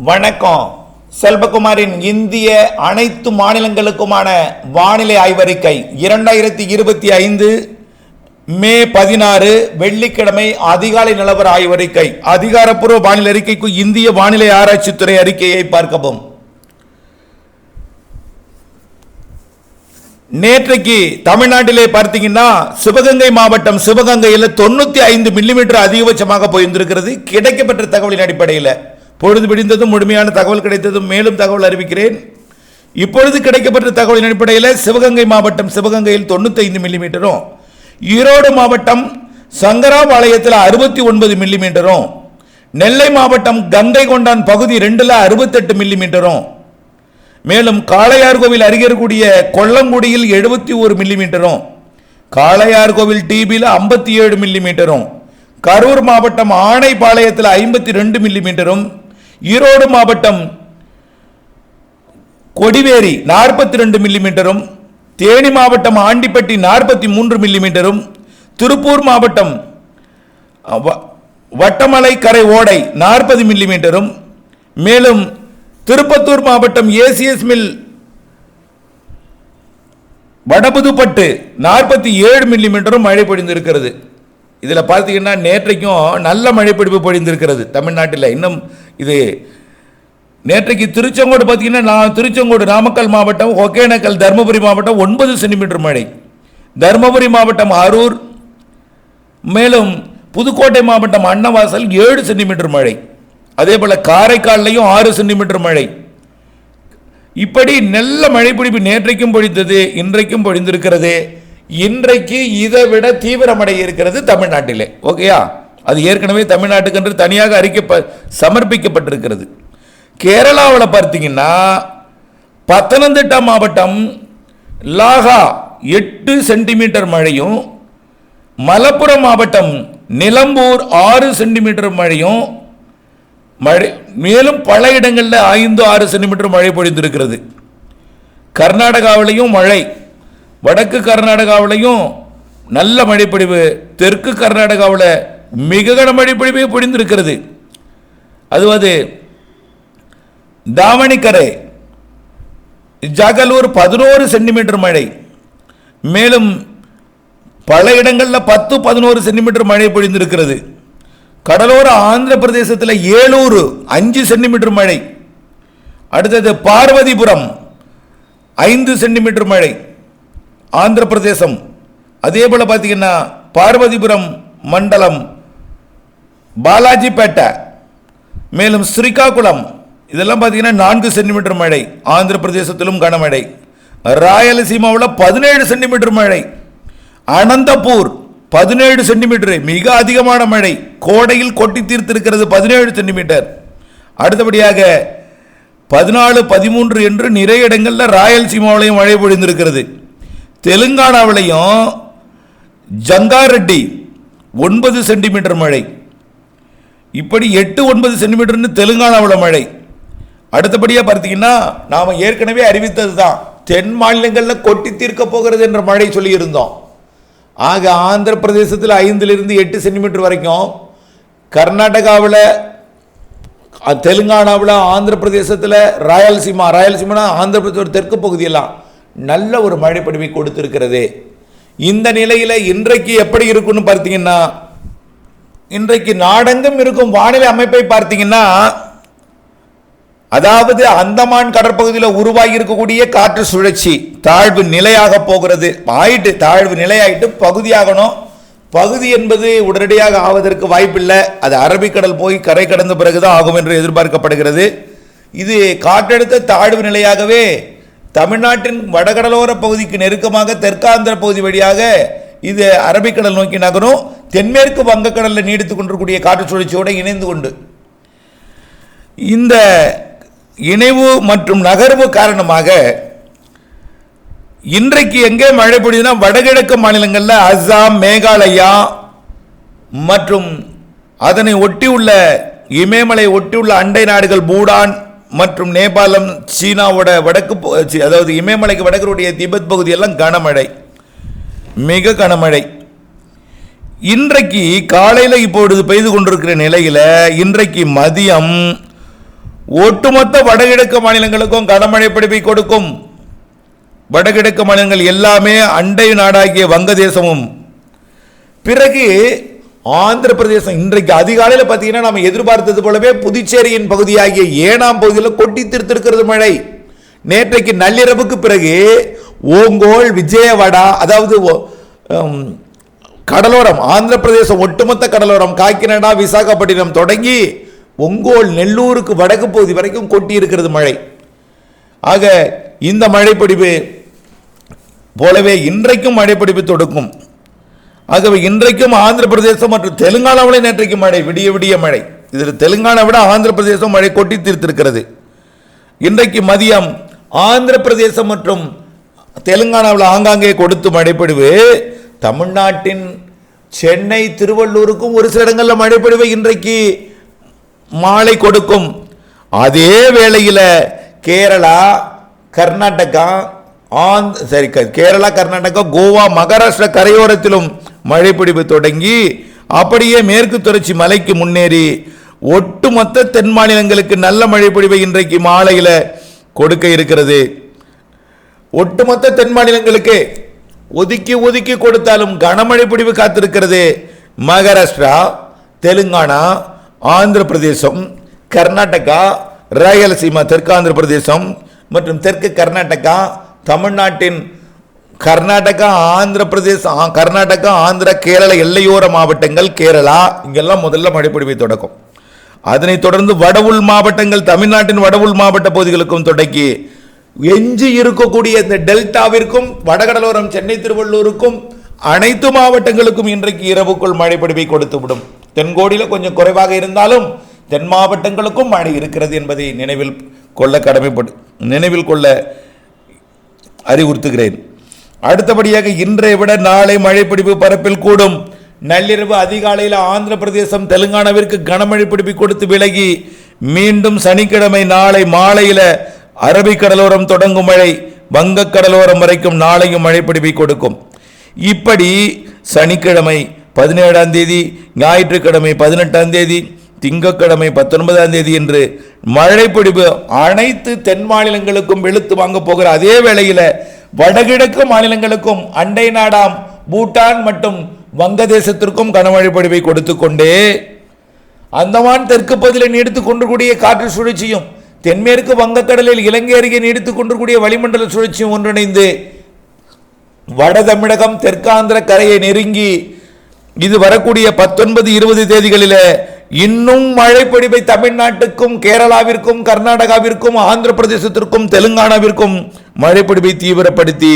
வணக்கம். செல்வகுமாரின் இந்திய அனைத்து மாநிலங்களுக்குமான வானிலை ஆய்வறிக்கை 2025 மே 16 வெள்ளிக்கிழமை அதிகாலை நிலவர ஆய்வறிக்கை. அதிகாரப்பூர்வ வானிலை அறிக்கைக்கு இந்திய வானிலை ஆராய்ச்சித்துறை அறிக்கையை பார்க்கவும். நேற்றைக்கு தமிழ்நாட்டிலே பார்த்தீங்கன்னா சிவகங்கை மாவட்டம் சிவகங்கையில் 95 மில்லிமீட்டர் அதிகபட்சமாக போயிருந்திருக்கிறது. கிடைக்கப்பட்ட தகவலின் அடிப்படையில் பொழுது பிடிந்ததும் முழுமையான தகவல் கிடைத்ததும் மேலும் தகவல் அறிவிக்கிறேன். இப்பொழுது கிடைக்கப்பட்ட தகவலின் அடிப்படையில் சிவகங்கை மாவட்டம் சிவகங்கையில் 95 மில்லிமீட்டரும், ஈரோடு மாவட்டம் சங்கராபாளையத்தில் 69 மில்லிமீட்டரும், நெல்லை மாவட்டம் கங்கை கொண்டான் பகுதி 2ல் 68 மில்லிமீட்டரும், மேலும் காளையார்கோவில் அருகே இருக்கக்கூடிய கொல்லங்குடியில் 71 மில்லிமீட்டரும், காளையார்கோவில் டிபியில் 57 மில்லிமீட்டரும், கரூர் மாவட்டம் ஆணைப்பாளையத்தில் 52 மில்லிமீட்டரும், ஈரோடு மாவட்டம் கொடிவேரி 42 மில்லிமீட்டரும், தேனி மாவட்டம் ஆண்டிப்பட்டி 43 மில்லிமீட்டரும், திருப்பூர் மாவட்டம் வட்டமலை கரை ஓடை 40 மில்லிமீட்டரும், மேலும் திருப்பத்தூர் மாவட்டம் ஏசிஎஸ் மில் வடபுதுப்பட்டு 47 மில்லிமீட்டரும் மழை பொழிந்திருக்கிறது. இதில் பார்த்தீங்கன்னா நேற்றைக்கும் நல்ல மழை பொழிவு பொழிந்திருக்கிறது தமிழ்நாட்டில். இன்னும் இது நேற்றைக்கு திருச்செங்கோடு பார்த்தீங்கன்னா திருச்செங்கோடு நாமக்கல் மாவட்டம், ஒகேனக்கல் தருமபுரி மாவட்டம் 9 சென்டிமீட்டர் மழை, தருமபுரி மாவட்டம் அரூர், மேலும் புதுக்கோட்டை மாவட்டம் அன்னவாசல் 7 சென்டிமீட்டர் மழை, அதே போல் காரைக்கால்லையும் 6 சென்டிமீட்டர் மழை. இப்படி நல்ல மழை பொழிவு நேற்றைக்கும் பொழிந்தது, இன்றைக்கும் பொழிந்திருக்கிறது. இன்றைக்கு இதை விட தீவிரமடைய இருக்கிறது தமிழ்நாட்டிலே. ஓகேயா, அது ஏற்கனவே தமிழ்நாட்டுக்கு என்று தனியாக அறிக்கை சமர்ப்பிக்கப்பட்டிருக்கிறது. கேரளாவில் பார்த்தீங்கன்னா பத்தனந்திட்டா மாவட்டம் லாகா 8 சென்டிமீட்டர் மழையும், மலப்புரம் மாவட்டம் நிலம்பூர் 6 சென்டிமீட்டர் மழையும் மழை, மேலும் பல இடங்களில் 5-6 சென்டிமீட்டர் மழை பொழிந்திருக்கிறது. கர்நாடகாவிலையும் மழை, வடக்கு கர்நாடகாவிலையும் நல்ல மழைப்பொழிவு, தெற்கு கர்நாடகாவில் மிக கனமழை பொழிவே பொழிந்திருக்கிறது. அதுவது தாவணிக்கரை ஜாகலூர் 11 சென்டிமீட்டர் மழை, மேலும் பல இடங்களில் 10-11 சென்டிமீட்டர் மழை பொழிந்திருக்கிறது. கடலோர ஆந்திர பிரதேசத்தில் ஏலூர் 5 சென்டிமீட்டர் மழை. அடுத்தது பார்வதிபுரம் 5 சென்டிமீட்டர் மழை ஆந்திர பிரதேசம். அதே போல் பார்த்தீங்கன்னா பார்வதிபுரம் மண்டலம், பாலாஜிப்பேட்டை, மேலும் ஸ்ரீகாகுளம் இதெல்லாம் பார்த்தீங்கன்னா 4 சென்டிமீட்டர் மழை ஆந்திர பிரதேசத்திலும் கனமழை. ராயலசீமாவில் 17 சென்டிமீட்டர் மழை, அனந்தபூர் 17 சென்டிமீட்டர் மிக அதிகமான மழை, கோடையில் கொட்டி தீர்த்திருக்கிறது 17 சென்டிமீட்டர். அடுத்தபடியாக 14-13 என்று நிறைய இடங்களில் ராயலசீமாவிலையும் மழை பொழிந்திருக்கிறது. தெலுங்கானாவிலையும் ஜங்காரெட்டி 9 சென்டிமீட்டர் மழை. இப்படி 8-9 சென்டிமீட்டர்னு தெலுங்கானாவில் மழை. அடுத்தபடியாக பார்த்தீங்கன்னா நாம் ஏற்கனவே அறிவித்தது தான், தென் மாநிலங்களில் கொட்டி தீர்க்க போகிறது என்ற மழை சொல்லியிருந்தோம். ஆக ஆந்திர பிரதேசத்தில் 5-8 சென்டிமீட்டர் வரைக்கும், கர்நாடகாவில், தெலுங்கானாவில், ஆந்திர பிரதேசத்தில், ராயலசீமானா ஆந்திர பிரதேச தெற்கு பகுதியெல்லாம் நல்ல ஒரு மழை பொழிவை கொடுத்திருக்கிறது. இந்த நிலையில் இன்றைக்கு எப்படி இருக்குன்னு பார்த்தீங்கன்னா, இன்றைக்கு நாடெங்கும் இருக்கும் வானிலை அமைப்பை பார்த்தீங்கன்னா, அதாவது அந்தமான் கடற்பகுதியில் உருவாகி இருக்கக்கூடிய காற்று சுழற்சி தாழ்வு நிலையாக போகிறது. தாழ்வு நிலையாயிட்டு பகுதியாகணும். பகுதி என்பது உடனடியாக ஆவதற்கு வாய்ப்பில்லை. அது அரபிக்கடல் போய் கரை கடந்த பிறகுதான் ஆகும் என்று எதிர்பார்க்கப்படுகிறது. இது காற்றழுத்த தாழ்வு நிலையாகவே தமிழ்நாட்டின் வடகடலோர பகுதிக்கு நெருக்கமாக தெற்காந்திர பகுதி வழியாக இது அரபிக்கடல் நோக்கி நகரும். தென்மேற்கு வங்கக்கடலில் நீடித்துக் கொண்டிருக்கூடிய காற்று சுழற்சியோடு இணைந்து கொண்டு இந்த இணைவு மற்றும் நகர்வு காரணமாக இன்றைக்கு எங்கே மழை பொழியுதுன்னா, வடகிழக்கு மாநிலங்களில் அஸ்ஸாம், மேகாலயா மற்றும் அதனை ஒட்டியுள்ள இமயமலை ஒட்டியுள்ள அண்டை நாடுகள் பூடான் மற்றும் நேபாளம், சீனாவோட வடக்கு, அதாவது இமயமலைக்கு வடக்குடைய திபெத் பகுதியெல்லாம் கனமழை, மிக கனமழை. இன்றைக்கு காலையில் இப்பொழுது பெய்து கொண்டிருக்கிற நிலையில் இன்றைக்கு மதியம் ஒட்டுமொத்த வடகிழக்கு மாநிலங்களுக்கும் கனமழை பொழிவை கொடுக்கும். வடகிழக்கு மாநிலங்கள் எல்லாமே அண்டை நாடாகிய வங்கதேசமும், பிறகு ஆந்திர பிரதேசம். இன்றைக்கு அதிகாலையில் பார்த்தீங்கன்னா நம்ம எதிர்பார்த்தது போலவே புதுச்சேரியின் பகுதியாகிய ஏனாம் பகுதியில் கொட்டி தீர்த்திருக்கிறது மழை. நேற்றைக்கு நள்ளிரவுக்கு பிறகு ஓங்கோல், விஜயவாடா, அதாவது கடலோரம் ஆந்திர பிரதேசம் ஒட்டுமொத்த கடலோரம் காக்கிநாடா, விசாகப்பட்டினம் தொடங்கி ஒங்கோல், நெல்லூருக்கு வடக்கு பகுதி வரைக்கும் கொட்டி இருக்கிறது மழை. ஆக இந்த மழைப்பொழிவு போலவே இன்றைக்கும் மழைப்பொழிவு தொடக்கும். ஆகவே இன்றைக்கும் ஆந்திர பிரதேசம் மற்றும் தெலுங்கானாவில் நேற்றைக்கு மழை, விடிய விடிய மழை. இதில் தெலுங்கானா விட ஆந்திர பிரதேசம் மழை கொட்டி தீர்த்திருக்கிறது. இன்றைக்கு மதியம் ஆந்திர பிரதேசம் மற்றும் தெலுங்கானாவில் ஆங்காங்கே கொடுத்து மழைப்பொழிவு தமிழ்நாட்டின் சென்னை, திருவள்ளூருக்கும் ஒரு சில இடங்களில் மழைப்பொழிவை இன்றைக்கு மாலை கொடுக்கும். அதே வேளையில் கேரளா, கர்நாடகா, கேரளா, கர்நாடகா, கோவா, மகாராஷ்டிரா கரையோரத்திலும் மழைப்பொழிவு தொடங்கி அப்படியே மேற்கு தொடர்ச்சி மலைக்கு முன்னேறி ஒட்டுமொத்த தென் மாநிலங்களுக்கு நல்ல மழைப்பொழிவை இன்றைக்கு மாலையில் கொடுக்க இருக்கிறது. ஒட்டுமொத்த தென் மாநிலங்களுக்கு ஒதுக்கி ஒதுக்கி கொடுத்தாலும் கனமழை பொழிவு காத்திருக்கிறது. மகாராஷ்டிரா, தெலுங்கானா, ஆந்திர பிரதேசம், கர்நாடகா, ராயலசீமா, தெற்கு ஆந்திர பிரதேசம் மற்றும் தெற்கு கர்நாடகா, தமிழ்நாட்டின் கர்நாடகா, ஆந்திர பிரதேசம், கர்நாடகா, ஆந்திரா, கேரளா எல்லையோர மாவட்டங்கள், கேரளா இங்கெல்லாம் முதல்ல மழைப்பொழிவை தொடக்கும். அதனைத் தொடர்ந்து வடவுள் மாவட்டங்கள், தமிழ்நாட்டின் வடவுள் மாவட்ட பகுதிகளுக்கும் தொடக்கி எஞ்சி இருக்கக்கூடிய இந்த டெல்டாவிற்கும் வடகடலோரம் சென்னை, திருவள்ளூருக்கும் அனைத்து மாவட்டங்களுக்கும் இன்றைக்கு இரவுக்குள் மழைப்பொழிவை கொடுத்துவிடும். தென்கோடியில் கொஞ்சம் குறைவாக இருந்தாலும் தென் மாவட்டங்களுக்கும் மழை இருக்கிறது என்பதை நினைவில் கொள்ள அறிவுறுத்துகிறேன். அடுத்தபடியாக இன்றைய விட நாளை மழைப்பொழிவு பரப்பில் கூடும். நள்ளிரவு அதிகாலையில் ஆந்திர பிரதேசம், தெலுங்கானாவிற்கு கனமழை பொழிவு கொடுத்து விலகி மீண்டும் சனிக்கிழமை நாளை மாலையில் அரபிக்கடலோரம் தொடங்கும் மழை வங்கக்கடலோரம் வரைக்கும் நாளையும் மழைப்பொழிவை கொடுக்கும். இப்படி சனிக்கிழமை 17ஆம் தேதி, ஞாயிற்றுக்கிழமை 18ஆம் தேதி, திங்கட்கிழமை 19ஆம் தேதி என்று மழைப்பொழிவு அனைத்து தென் மாநிலங்களுக்கும் வெளுத்து வாங்க போகிற அதே வேளையில் வடகிழக்கு மாநிலங்களுக்கும் அண்டை நாடாம் பூட்டான் மற்றும் வங்கதேசத்திற்கும் கனமழை பொழிவை கொடுத்து கொண்டே அந்தமான் தெற்கு பகுதியில் நீடித்துக் கொண்டிருக்கூடிய காற்று சுழற்சியும் தென்மேற்கு வங்கக்கடலில் இலங்கை அருகே நீடித்துக் கொண்டிருக்கூடிய வளிமண்டல சுழற்சியும் ஒன்றிணைந்து வட தமிழகம், தெற்காந்திர கரையை நெருங்கி இது வரக்கூடிய 19, 20 தேதிகளில் இன்னும் மழைப்பொழிவை தமிழ்நாட்டுக்கும், கேரளாவிற்கும், கர்நாடகாவிற்கும், ஆந்திர பிரதேசத்திற்கும், தெலுங்கானாவிற்கும் மழைப்பொழிவை தீவிரப்படுத்தி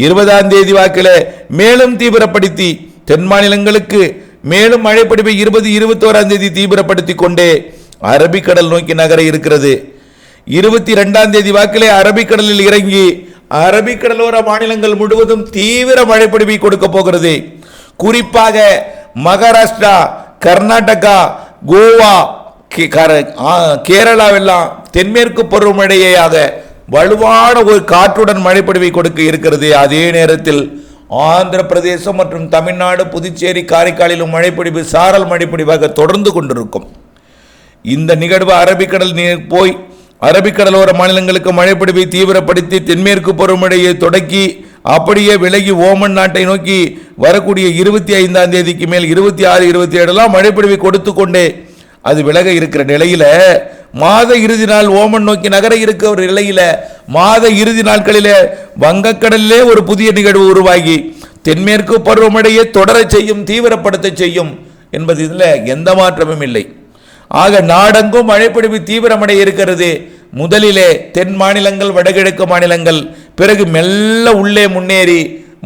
20ஆம் தேதி வாக்கில் மேலும் தீவிரப்படுத்தி தென் மாநிலங்களுக்கு மேலும் மழைப்பொழிவை 20, 21ஆம் தேதி தீவிரப்படுத்தி கொண்டே அரபிக்கடல் நோக்கி நகர இருக்கிறது. 22ஆம் தேதி வாக்கிலே அரபிக்கடலில் இறங்கி அரபிக்கடலோர மாநிலங்கள் முழுவதும் தீவிர மழைப்பொழிவை கொடுக்க போகிறது. குறிப்பாக மகாராஷ்டிரா, கர்நாடகா, கோவா, கேரளாவெல்லாம் தென்மேற்கு பருவமழையாக வலுவான ஒரு காற்றுடன் மழைப்பொழிவை கொடுக்க இருக்கிறது. அதே நேரத்தில் ஆந்திர பிரதேசம் மற்றும் தமிழ்நாடு, புதுச்சேரி, காரைக்காலிலும் மழைப்பொழிவு சாரல் மழைப்பொழிவாக தொடர்ந்து கொண்டிருக்கும். இந்த நிகழ்வு அரபிக்கடல் போய் அரபிக்கடலோர மாநிலங்களுக்கு மழைப்பொழிவை தீவிரப்படுத்தி தென்மேற்கு பருவமழையை தொடக்கி அப்படியே விலகி ஓமன் நாட்டை நோக்கி வரக்கூடிய 25ஆம் தேதிக்கு மேல் 26, 27 மழைப்பொழிவை கொடுத்து கொண்டே அது விலக இருக்கிற நிலையில மாத இறுதி நாள் ஓமன் நோக்கி நகர இருக்கிற ஒரு நிலையில மாத இறுதி நாட்களில வங்கக்கடலிலே ஒரு புதிய நிகழ்வு உருவாகி தென்மேற்கு பருவமழையை தொடர செய்யும், தீவிரப்படுத்த செய்யும் என்பது இதில் எந்த மாற்றமும் இல்லை. ஆக நாடெங்கும் மழைப்பொழிவு தீவிரமடைய இருக்கிறது. முதலிலே தென் மாநிலங்கள், வடகிழக்கு மாநிலங்கள், பிறகு மெல்ல உள்ளே முன்னேறி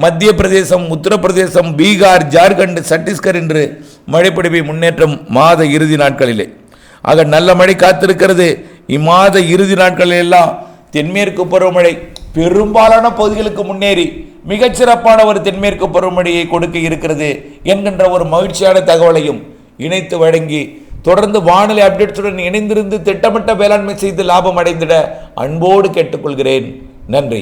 மத்திய பிரதேசம், உத்தரப்பிரதேசம், பீகார், ஜார்க்கண்ட், சத்தீஸ்கர் என்று மழைப்பொழிவை முன்னேற்றம் மாத இறுதி நாட்களிலே. ஆக நல்ல மழை காத்திருக்கிறது. இம்மாத இறுதி நாட்களில் எல்லாம் தென்மேற்கு பருவமழை பெரும்பாலான பகுதிகளுக்கு முன்னேறி மிகச்சிறப்பான ஒரு தென்மேற்கு பருவமழையை கொடுக்க இருக்கிறது என்கின்ற ஒரு மகிழ்ச்சியான தகவலையும் இணைத்து வழங்கி தொடர்ந்து வானிலை அப்டேட்ஸுடன் இணைந்திருந்து திட்டமிட்ட வேளாண்மை செய்து லாபம் அடைந்திட அன்போடு கேட்டுக்கொள்கிறேன். நன்றி.